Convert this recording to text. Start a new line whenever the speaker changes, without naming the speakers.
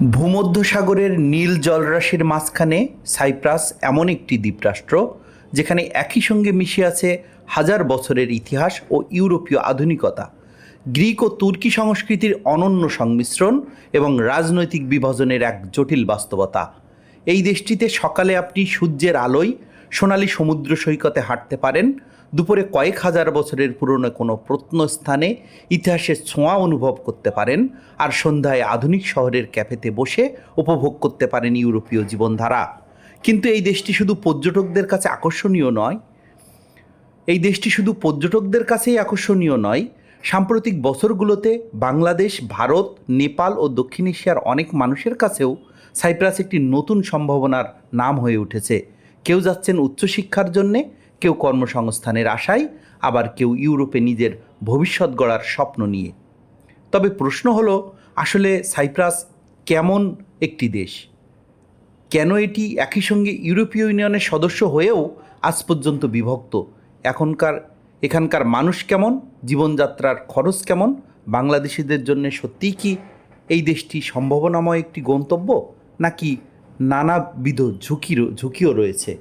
ভূমধ্যসাগরের নীল জলরাশির মাঝখানে সাইপ্রাস এমন একটি দ্বীপরাষ্ট্র যেখানে একই সঙ্গে মিশে আছে হাজার বছরের ইতিহাস ও ইউরোপীয় আধুনিকতা, গ্রিক ও তুর্কি সংস্কৃতির অনন্য সংমিশ্রণ এবং রাজনৈতিক বিভাজনের এক জটিল বাস্তবতা। এই দেশটিতে সকালে আপনি সূর্যের আলোয় সোনালী সমুদ্র সৈকতে হাঁটতে পারেন, দুপুরে কয়েক হাজার বছরের পুরনো কোনো প্রত্নস্থানে ইতিহাসের ছোঁয়া অনুভব করতে পারেন, আর সন্ধ্যায় আধুনিক শহরের ক্যাফেতে বসে উপভোগ করতে পারেন ইউরোপীয় জীবনধারা। কিন্তু এই দেশটি শুধু পর্যটকদের কাছে আকর্ষণীয় নয়, সাম্প্রতিক বছরগুলোতে বাংলাদেশ, ভারত, নেপাল ও দক্ষিণ এশিয়ার অনেক মানুষের কাছেও সাইপ্রাস একটি নতুন সম্ভাবনার নাম হয়ে উঠেছে। কেউ যাচ্ছেন উচ্চশিক্ষার জন্যে, কেউ কর্মসংস্থানের আশায়, আবার কেউ ইউরোপে নিজের ভবিষ্যৎ গড়ার স্বপ্ন নিয়ে। তবে প্রশ্ন হলো, আসলে সাইপ্রাস কেমন একটি দেশ? কেন এটি একই সঙ্গে ইউরোপীয় ইউনিয়নের সদস্য হয়েও আজ পর্যন্ত বিভক্ত? এখানকার মানুষ কেমন? জীবনযাত্রার খরচ কেমন? বাংলাদেশিদের জন্য সত্যিই কি এই দেশটি সম্ভাবনাময় একটি গন্তব্য, নাকি নানাবিধ ঝুঁকিও রয়েছে?